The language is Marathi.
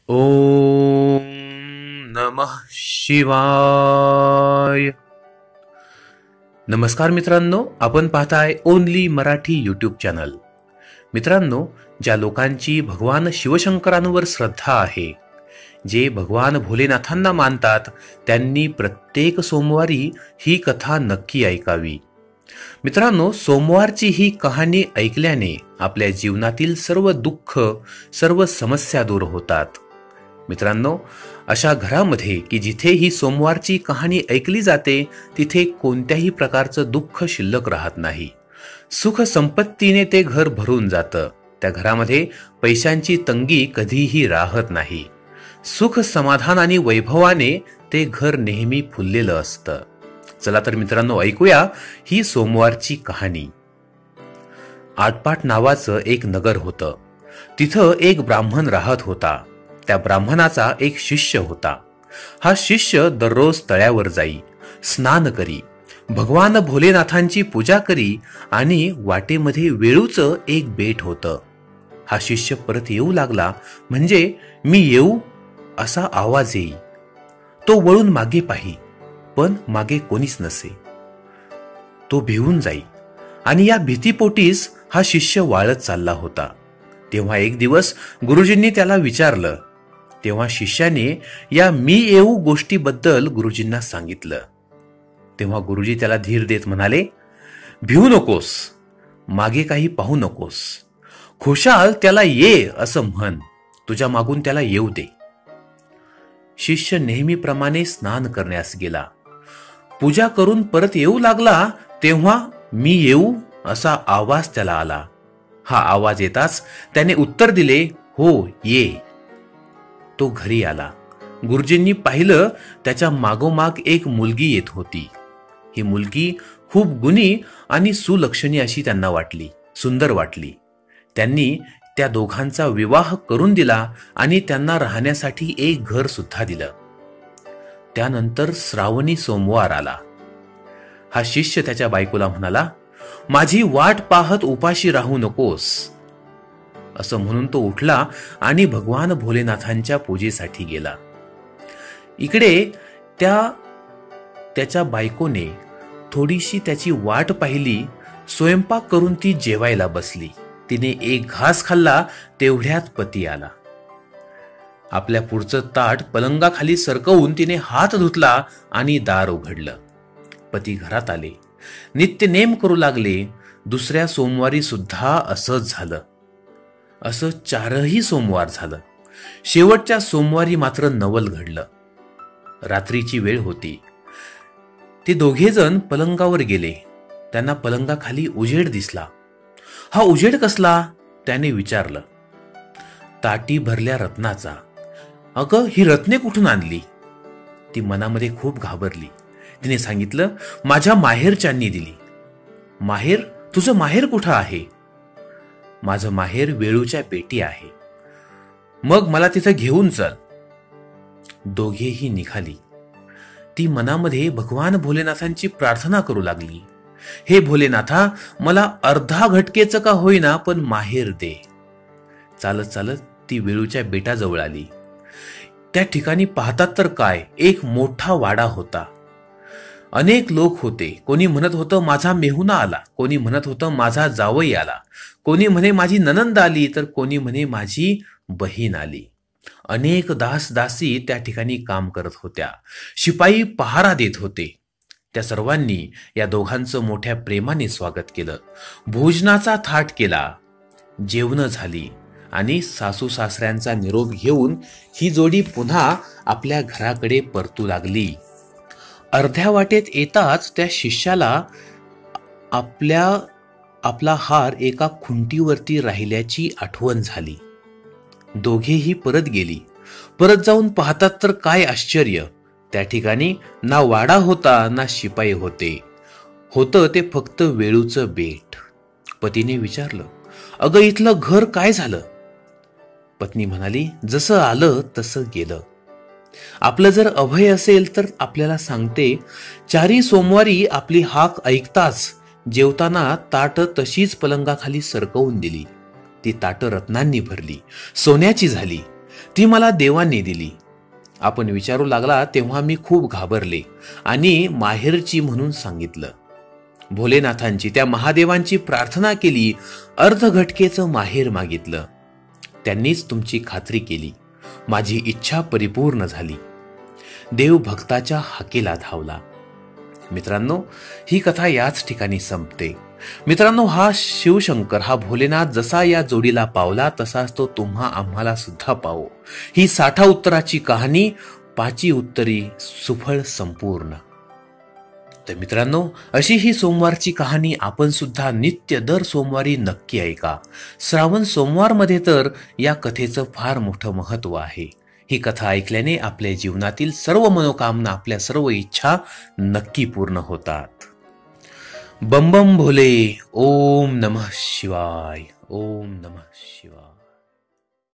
ओम नमः शिवाय. नमस्कार मित्रांनो, आपण पाहताय ओनली मराठी यूट्यूब चॅनल. मित्रांनो, ज्या लोकांची भगवान शिवशंकरांवर श्रद्धा आहे, जे भगवान भोलेनाथांना मानतात, त्यांनी प्रत्येक सोमवारी ही कथा नक्की ऐकावी. मित्रांनो, सोमवारची ही कहाणी ऐकल्याने आपल्या जीवनातील सर्व दुःख, सर्व समस्या दूर होतात. मित्रांनो, अशा घरामध्ये की जिथे ही सोमवारची कहाणी ऐकली जाते, तिथे कोणत्याही प्रकारचं दुःख शिल्लक राहत नाही. सुख संपत्तीने ते घर भरून जातं. त्या घरामध्ये पैशांची तंगी कधीही राहत नाही. सुख समाधान आणि वैभवाने ते घर नेहमी फुललेलं असतं. चला तर मित्रांनो, ऐकूया ही सोमवारची कहाणी. आटपाट नावाचं एक नगर होतं. तिथं एक ब्राह्मण राहत होता. त्या ब्राह्मणाचा एक शिष्य होता. हा शिष्य दररोज तळ्यावर जाई, स्नान करी, भगवान भोलेनाथांची पूजा करी आणि वाटेमध्ये वेळूचं एक बेट होतं. हा शिष्य परत येऊ लागला म्हणजे मी येऊ असा आवाज येई. तो वळून मागे पाही, पण मागे कोणीच नसे. तो भिवून जाई आणि या भीतीपोटीच हा शिष्य वाळत चालला होता. तेव्हा एक दिवस गुरुजींनी त्याला विचारलं. तेव्हा शिष्याने या मी येऊ गोष्टीबद्दल गुरुजींना सांगितलं. तेव्हा गुरुजी त्याला धीर देत म्हणाले, भिवू नकोस, मागे काही पाहू नकोस, खुशाल त्याला ये असं म्हण, तुझ्या मागून त्याला येऊ दे. शिष्य नेहमीप्रमाणे स्नान करण्यास गेला. पूजा करून परत येऊ लागला तेव्हा मी येऊ असा आवाज त्याला आला. हा आवाज येताच त्याने उत्तर दिले, हो ये. तो घरी आला. गुरुजींनी पाहिलं, त्याच्या मागोमाग एक मुलगी येत होती. ही मुलगी खूप गुणी आणि सुलक्षणी अशी त्यांना वाटली, सुंदर वाटली. त्यांनी त्या दोघांचा विवाह करून दिला आणि त्यांना राहण्यासाठी एक घर सुद्धा दिलं. त्यानंतर श्रावणी सोमवार आला. हा शिष्य त्याच्या बायकोला म्हणाला, माझी वाट पाहत उपाशी राहू नकोस. असं म्हणून तो उठला आणि भगवान भोलेनाथांच्या पूजेसाठी गेला. इकडे त्याच्या बायकोने थोडीशी त्याची वाट पाहिली. स्वयंपाक करून ती जेवायला बसली. तिने एक घास खाल्ला तेवढ्यात पती आला. आपल्या पुढचं ताट पलंगाखाली सरकवून तिने हात धुतला आणि दार उघडलं. पती घरात आले, नित्यनेम करू लागले. दुसऱ्या सोमवारी सुद्धा असंच झालं. असं 4ही सोमवार झालं. शेवटच्या सोमवारी मात्र नवल घडलं. रात्रीची वेळ होती. ते दोघेजण पलंगावर गेले. त्यांना पलंगाखाली उजेड दिसला. हा उजेड कसला? त्याने विचारलं. ताटी भरल्या रत्नाचा. अगं, ही रत्ने कुठून आणली? ती मनामध्ये खूप घाबरली. तिने सांगितलं, माझ्या माहेरच्यांनी दिली. माहेर? तुझं माहेर कुठं आहे? माझं माहेर वेळूच्या पेटी आहे. मग मला तिथं घेऊन चल. दोघेही निघाली. ती मनामध्ये भगवान भोलेनाथांची प्रार्थना करू लागली. हे भोलेनाथा, मला अर्धा घटकेचं का होईना पण माहेर दे. चालत चालत ती वेळूच्या बेटाजवळ आली. त्या ठिकाणी पाहतात तर काय, एक मोठा वाडा होता. अनेक लोक होते. कोणी म्हणत होतं माझा मेहुणा आला, कोणी म्हणत होतं माझा जावई आला, कोणी म्हणे माझी नणंद आली, तर कोणी म्हणे माझी बहीण आली. अनेक दासी त्या ठिकाणी काम करत होत्या. शिपाई पहारा देत होते. त्या सर्वांनी या दोघांचं मोठ्या प्रेमाने स्वागत केलं. भोजनाचा थाट केला. जेवणं झाली आणि सासू सासऱ्यांचा निरोप घेऊन ही जोडी पुन्हा आपल्या घराकडे परतू लागली. अर्ध्या वाटेत येताच त्या शिष्याला आपला हार एका खुंटीवरती राहिल्याची आठवण झाली. दोघेही परत गेली. परत जाऊन पाहतात तर काय आश्चर्य, त्या ठिकाणी ना वाडा होता ना शिपाई होते. होतं ते फक्त वेळूचं बेट. पतीने विचारलं, अगं, इथलं घर काय झालं? पत्नी म्हणाली, जसं आलं तसं गेलं. आपलं जर अभय असेल तर आपल्याला सांगते, 4ही सोमवारी आपली हाक ऐकताच जेवताना ताट तशीच पलंगाखाली सरकवून दिली. ती ताटं रत्नांनी भरली, सोन्याची झाली. ती मला देवांनी दिली. आपण विचारू लागला तेव्हा मी खूप घाबरले आणि माहेरची म्हणून सांगितलं. भोलेनाथांची, त्या महादेवांची प्रार्थना केली. अर्धघटकेचं माहेर मागितलं. त्यांनीच तुमची खात्री केली. माझी इच्छा परिपूर्ण झाली. देव भक्ताच्या हाकेला धावला. मित्रांनो, ही कथा याच ठिकाणी संपते. मित्रांनो, हा शिवशंकर, हा भोलेनाथ जसा या जोडीला पावला तसाच तो तुम्हा आम्हाला सुद्धा पावो. ही 60 उत्तराची कहाणी, 5 उत्तरी सुफळ संपूर्ण. तर मित्रांनो, अशी ही सोमवारची कहाणी आपण सुद्धा नित्य दर सोमवारी नक्की ऐका. श्रावण सोमवारमध्ये तर या कथेचं फार मोठं महत्त्व आहे. ही कथा ऐकल्याने आपल्या जीवनातील सर्व मनोकामना, आपल्या सर्व इच्छा नक्की पूर्ण होतात. बम बम भोले. ओम नमः शिवाय. ओम नमः शिवाय.